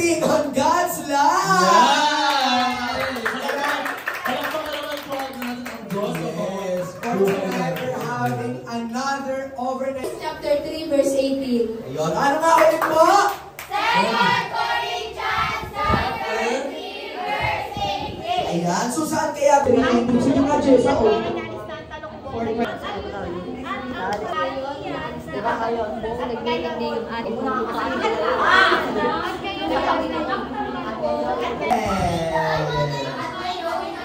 Focusing on God's love! Yes! For tonight, we're having another overnight. Chapter 3, verse 18. Ayun, ano nga ulit po? 2 Corinthians chapter 3, verse 18. Ayan, so saan kaya pinag-18? Sino nga, Jess? Ako? Diba kayo ang buong nagbinig yung ating mga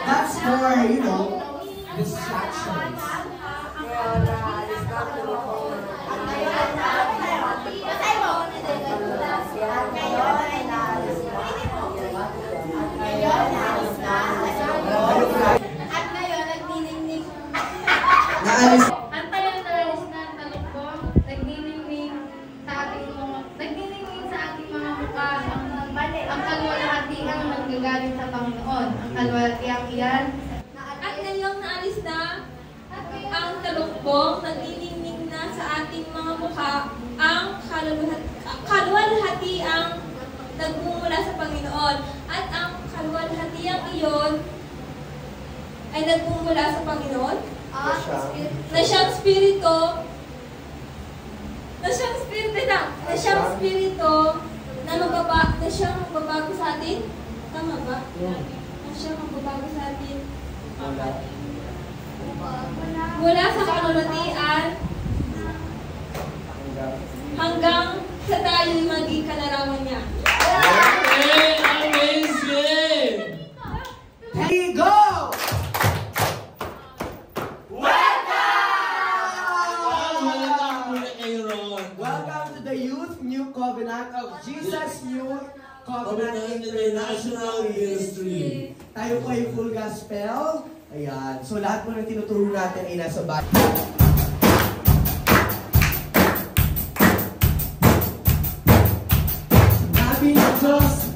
That's for, you know, distractions. At ngayon, nagniningning. Naalis. Ang tayo naalis na ang talukbong, nagniningning sa ating mga mukha, ang kaluwalhatian ang gagaling sa Panginoon. Ang kaluwalhatian iyan. At ngayong naalis na ang talukbong, nagniningning na sa ating mga mukha ang kaluwalhatiang nagmumula sa Panginoon. At ang kaluwalhatiang iyon ay nagmumula sa Panginoon na siyang spirito na magbabago sa atin. Tama ba? Na siyang magbabago sa atin. Mula sa kalulatian hanggang sa tayo'y maging kalarawan niya. Amazing! Hey, go! Welcome to the Youth New Covenant of Jesus Youth Covenant International Ministry. Tayo po ay full gospel. Ayan. So lahat po ng tinuturo natin ay nasa bahay. Sinabi ng Diyos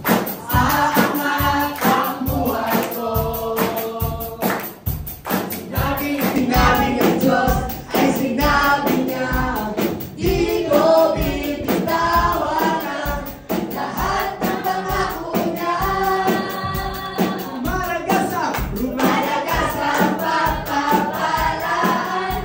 sa anak ang buhay ko. Sinabi ng Diyos ay sinabi niya. Di ko bibitawan ang lahat ng pangako niya. Rumalagas ang pagpapalaan.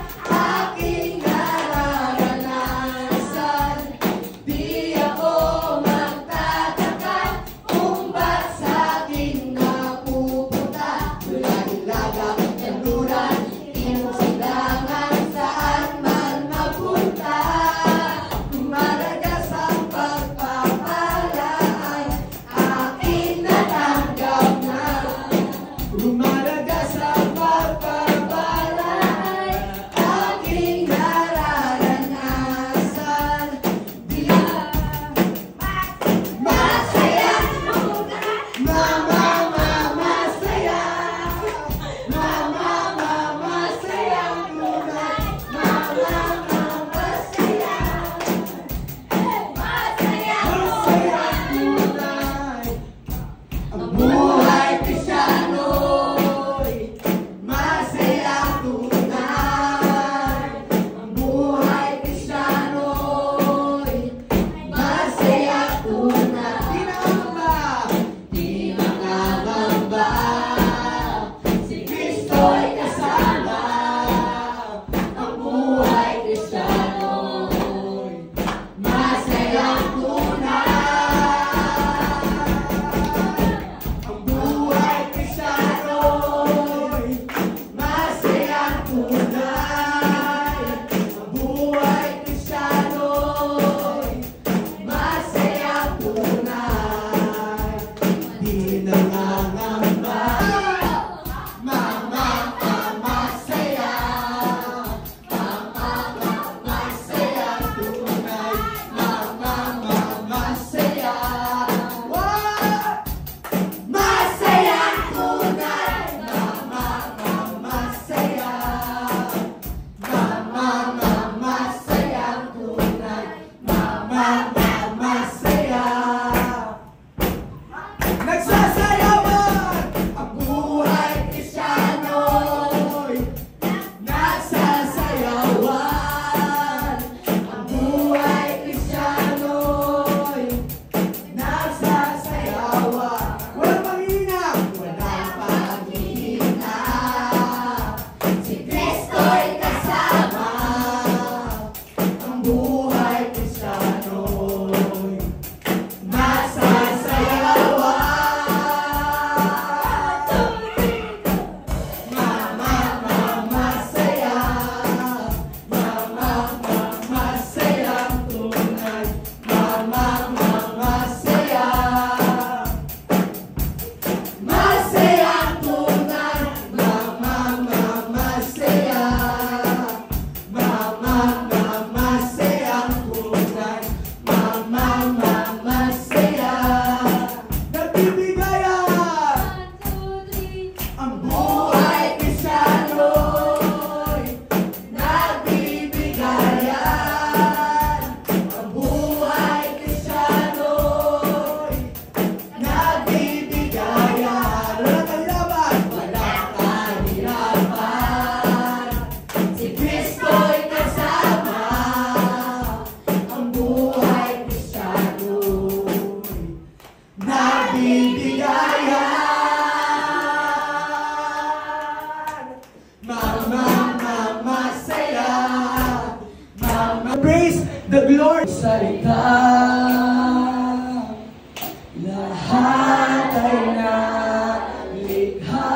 Lahat ay nalikha,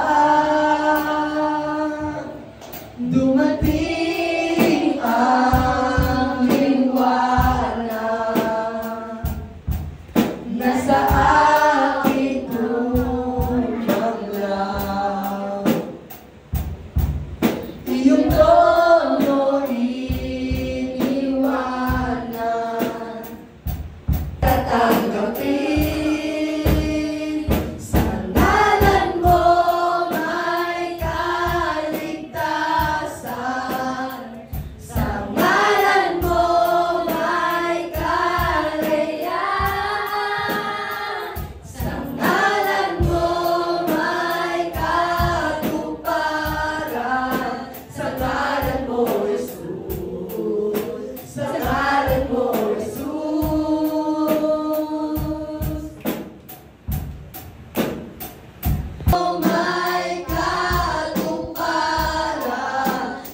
dumating ang liwanag, nasa aking tulong lang. Iyong tono iniwanan, tatanggapin. Sa ngalan mo may kaligtasan, sa ngalan mo may kalayaan, sa ngalan mo may katuparan, sa ngalan mo Jesus, sa ngalan mo Jesus. Oh my katuparan,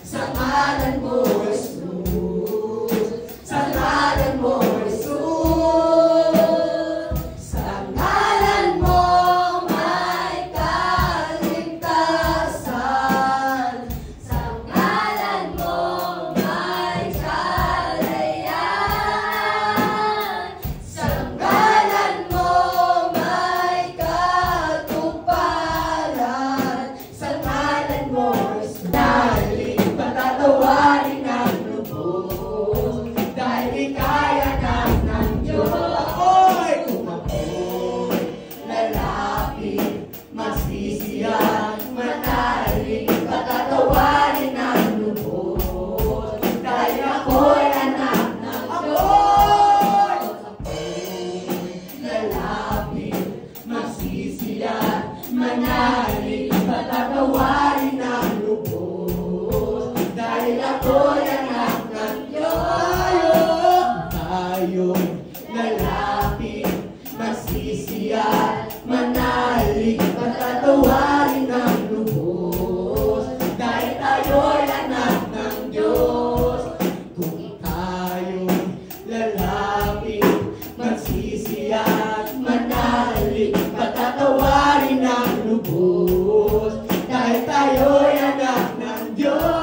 sa ngalan mo Jesus, sa ngalan mo Jesus, sa ngalan mo may kaligtasan, sa ngalan mo may kalayaan, sa ngalan mo may katuparan, sa ngalan mo dahil patatawarin ang lubos, dahil ikaya ng Diyos. Ako'y kung ako'y lalapit, masisiyan, manalig, patatawarin ang lubos, dahil ako'y anak ng Diyos. Ako'y lalapit, masisiyan, manalig, patatawarin ang lubos, dahil ako'y anak ng Diyos. Tayo'y lalapit, masisiyan, manalig, patatawarin ang lubos, dahil tayo'y anak ng Diyos. Kung tayo'y lalapit, magsisiyan, manalig, patatawarin ang lubos, dahil tayo'y anak ng Diyos.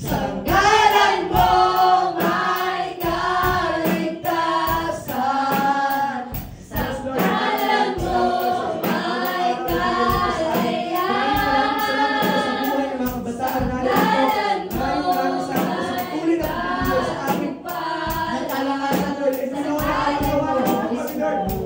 Sa ngalan mo may kaligtasan, sa ngalan mo may kalayaan, sa ngalan mo may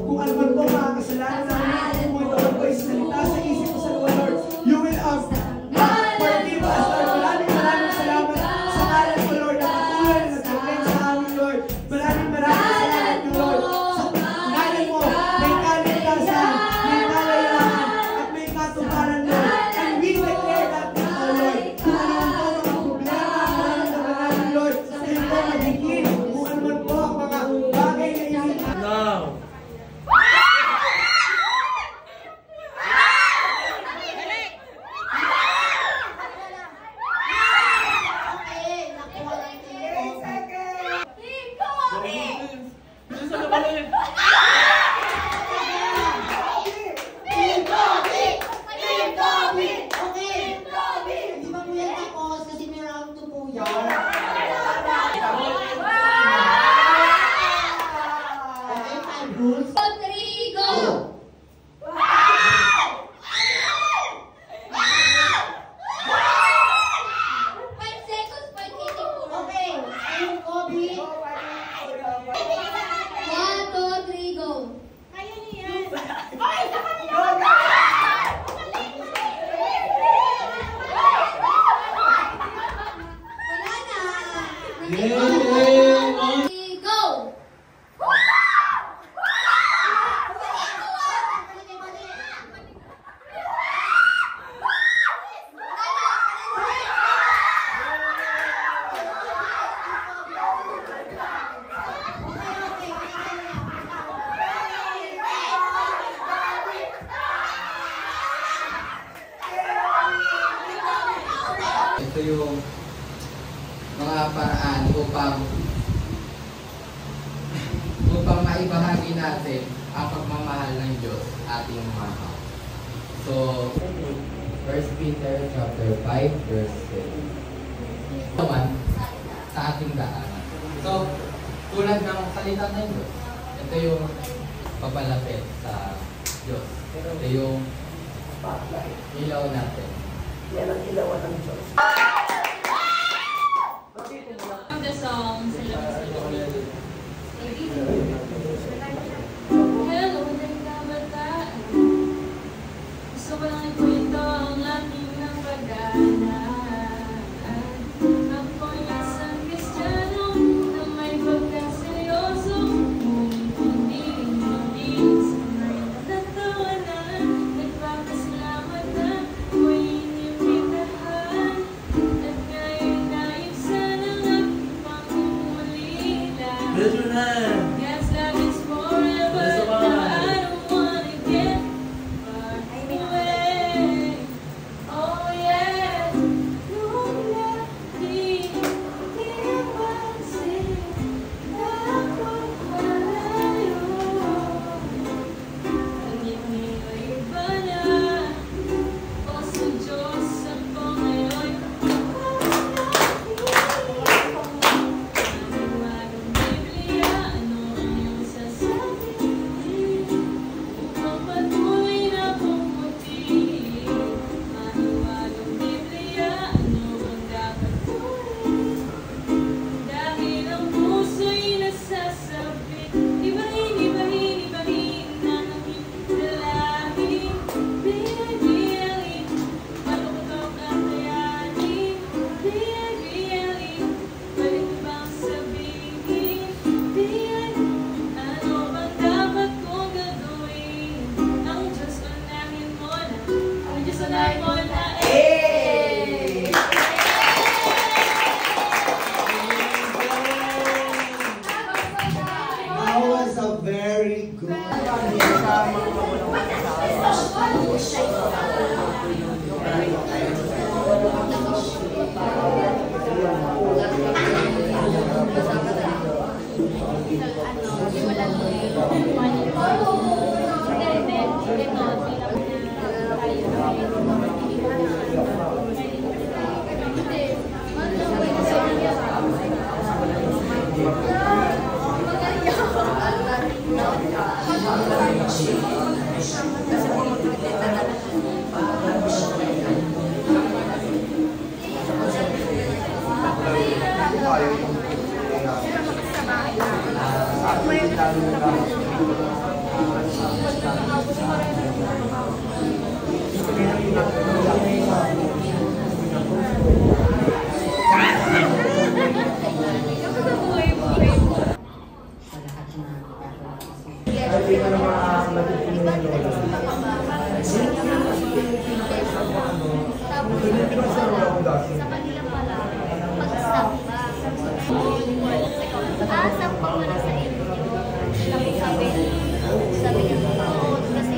kung ano man po mga kasalanan namin, kung ito man po ay salita sa isip ko sa Lord, you will forgive us, Lord. Maraming salamat sa ngalan mo, Lord, na patuloy na nag-cleanse sa amin, Lord. Maraming salamat, Lord. Sa ngalan mo, may kaligtasan, may kalayaan, at may katuparan, Lord. And we declare that now, Lord. Kung ano man po ang mga problema, nararamdaman namin, Lord, kayo po magiging, kung ano man po ang mga bagay na inisip. Now. Rodrigo! Ito yung mga paraan upang maibahagi natin ang pagmamahal ng Diyos ating mahal. So, 1 Peter chapter 5 verse 10. Naman sa ating daanan. So, tulad ng salita ng Diyos, ito yung papalapit sa Diyos. Ito yung ilaw natin. Yan ang ilawan ng Diyos. Of the song, Salamat sa Lord. Hello, nagkabataan. Gusto ko lang ikwento ang aking napagdaanan. Ako'y isang Kristiyano na may pagkaseryoso, ngunit hindi rin mabilis sa may natatawanan. Nagpapasalamat na ako'y inimbitahan, at ngayon naibsan ang aking pangungulila. Yes, love is forever. Now I don't wanna get far away. Oh yeah, nung di napansin na ako'y malayo. Ang inyo'y iba na, o sa Diyos ako ngayon. Manuwagang Biblia, ano ang iyong sasabihin? Upang patuloy na pumutihin. Manuwagang Biblia, ano ang dapat gawin? Dahil ang puso'y nasasabit, ibahin, ibahin, ibahin ang aking dalahin. Biyay-biyay, patuktok at tayanin. Biyay-biyay, balik bang sabihin? Biyay, ano bang dapat kong gagawin? Ang Diyos unahin mo na, ang Diyos unahin mo na, That was a very good. Sa kanila pala, pag-stop ba? Stop ko muna sa inyo. Tapos sabi niya, oo, kasi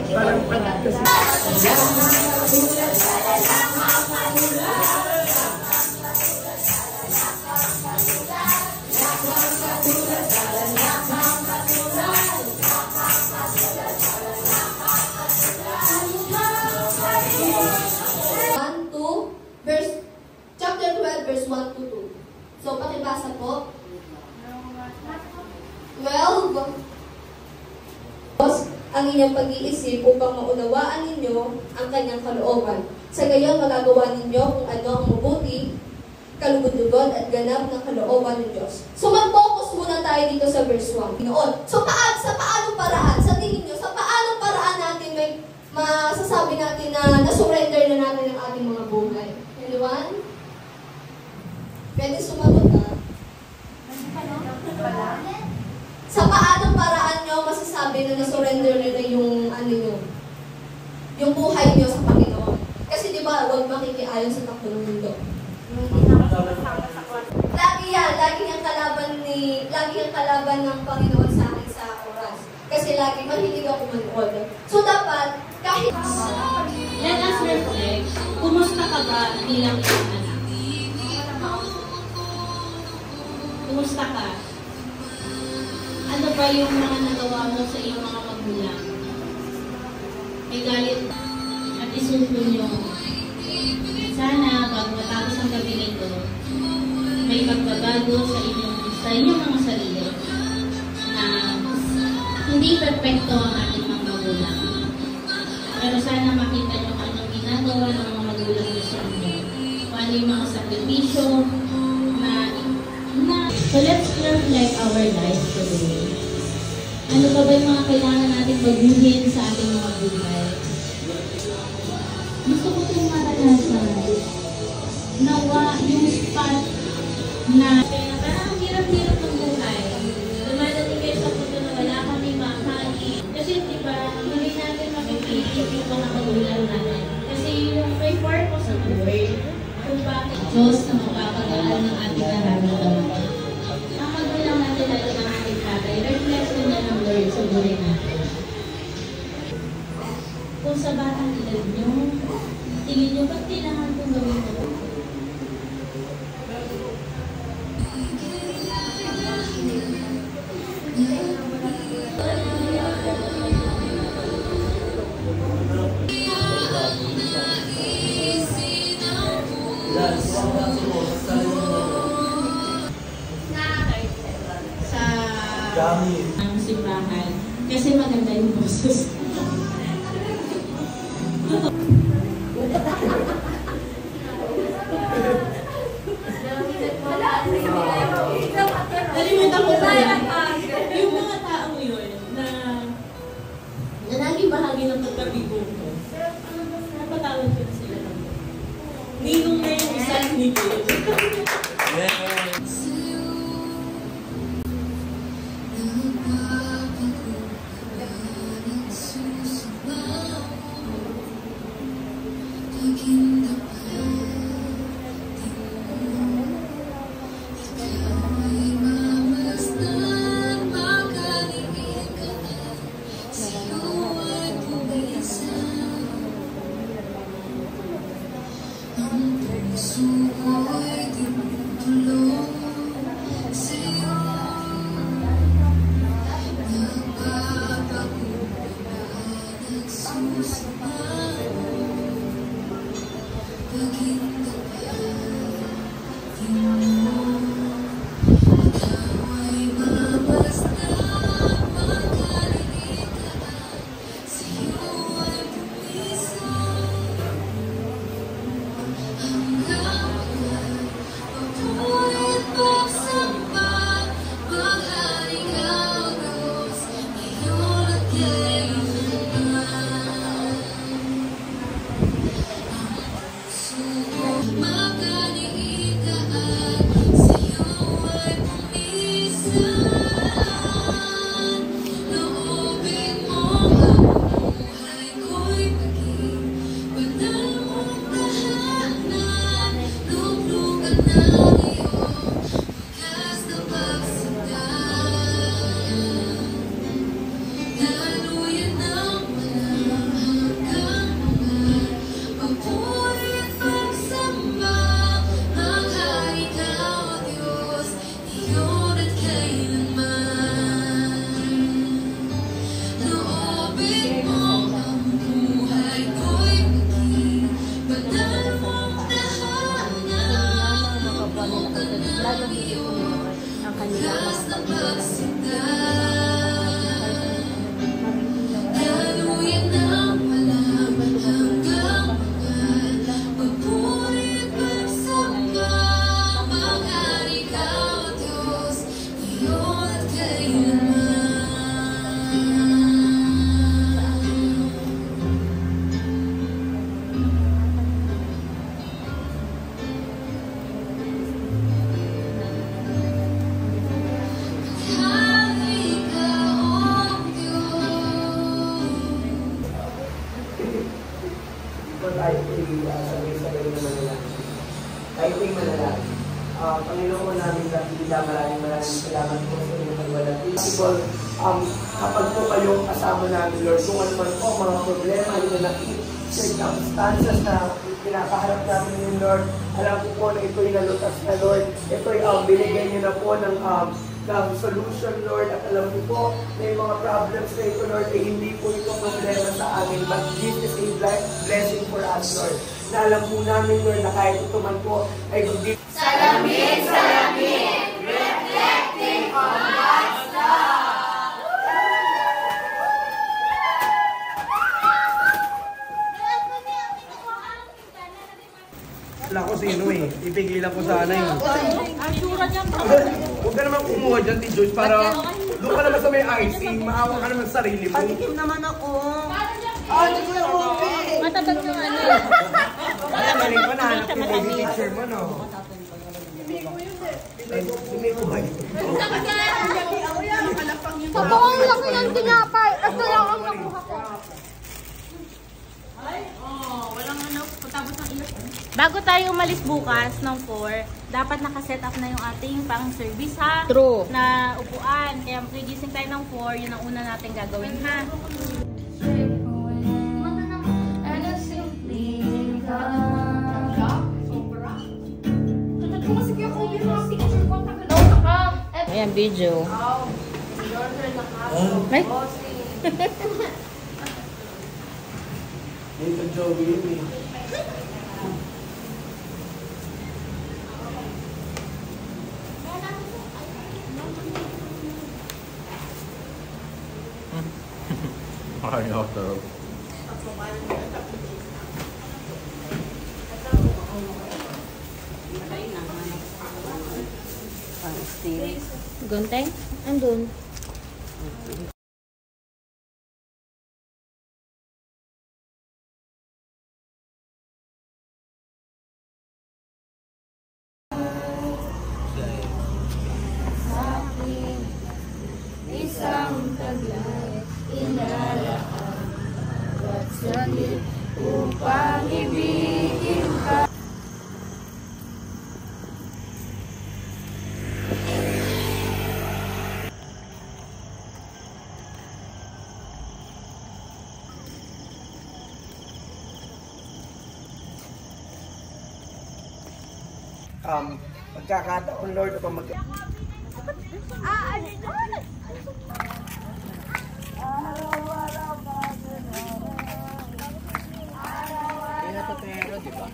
chapter 12, verse 1 to 2. So, pakibasa po. 12. Ang inyong pag-iisip upang maunawaan ninyo ang kanyang kalooban. Sa gayon, magagawa ninyo kung ano ang mabuti, kalugod-lugod at ganap ng kalooban ng Diyos. So, mag-focus muna tayo dito sa verse 1. So, sa paanong paraan? Sa tingin nyo, sa paanong paraan natin may masasabi natin na na-surrender na natin ang ating mga buhay? Anyone? Pwede sumagot ha? Sa paanong paraan nyo masasabi na na-surrender nyo na yung ano nyo? Yung buhay nyo sa Panginoon. Kasi di ba, huwag makikiayon sa takbo ng mundo. Lagi ang kalaban ng Panginoon sa akin sa oras. Kasi lagi mahilig ako manood. So dapat, kahit... Let us reflect. Kumusta ka ba bilang isang anak? Kumusta ka? Ano Ano ba yung mga nagawa mo sa iyong mga magulang? May galit at isundo nyo. Sana bago matapos ang gabi nito, may magbabago sa inyong mga sarili na hindi perfecto ang ating mga magulang. Pero sana makita nyo kung anong ginagawa ng mga magulang nyo sa inyo. Kung ano yung mga sakripisyo na so let's reflect our lives today. Ano ba yung mga kailangan natin baguhin sa ating mga buhay? Gusto ko itong maranasan. Nawa yung spot na parang ang hirap-hirap ng buhay. Dumadating kayo sa punto na wala kami makain. Kasi diba, hindi natin makikita yung mga magulang natin. Kasi yung may purpose ng buhay, kung bakit Diyos na mapapagaan ng ating nararamdaman. Ang magulang natin lalo ng ating tatay, reflection na ng Lord sa buhay natin. Kung sa batang edad nyo, tingin nyo, ba't kailangan kong gawin ito? Ang simbahan kasi maganda yung boses. Nalimutan ko pa yung mga taong yun na naging bahagi ng pagkabigong ko. Napatawag ko na sila ng ninong na yung isang nito. Panginoon namin nakikita, maraming salamat po sa inyong pagwalati. Kapag po kayong kasama namin, Lord, kung ano man po mga problema, yung circumstances na pinakaharap namin yung Lord, alam ko po na ito'y nalutas na, Lord. Ito'y binigyan niyo na po ng ng solution, Lord. At alam mo po, na yung mga problems na ito, Lord, ay hindi po ito problema sa amin, but this is a blessing for us, Lord. Na alam po namin, Lord, na kahit ito man po ay magdi... Salamin, reflecting on God's love. Wala ko sino eh. Ipigilan ko sana yun. Asura dyan bro. Huwag ka naman kumuha dyan, T-Joyce, para doon ka naman sa may icing, maawa ka naman sa sarili mo. Patikim naman ako. Hindi ko yung upi! Matatag ng ano. Alam, galing ko na, hanap yung baby picture mo, no? Hindi ko ba yun? Totoo ang laki ng tinapay. Ito lang ang nakuha ko. Bago tayo umalis bukas ng 4, dapat nakaset up na yung ating pang-service ha. True. Na upuan. Kaya magigising tayo ng 4, yun ang una natin gagawin ha. And a simply Ayan, video. Ay? Dito, Joey, yun eh. Ay, ako. Gunteng? Andun. isang taglay, inalaan at salit upang ibigin ka. Magkakataon, Lord, upang Pero, di ba?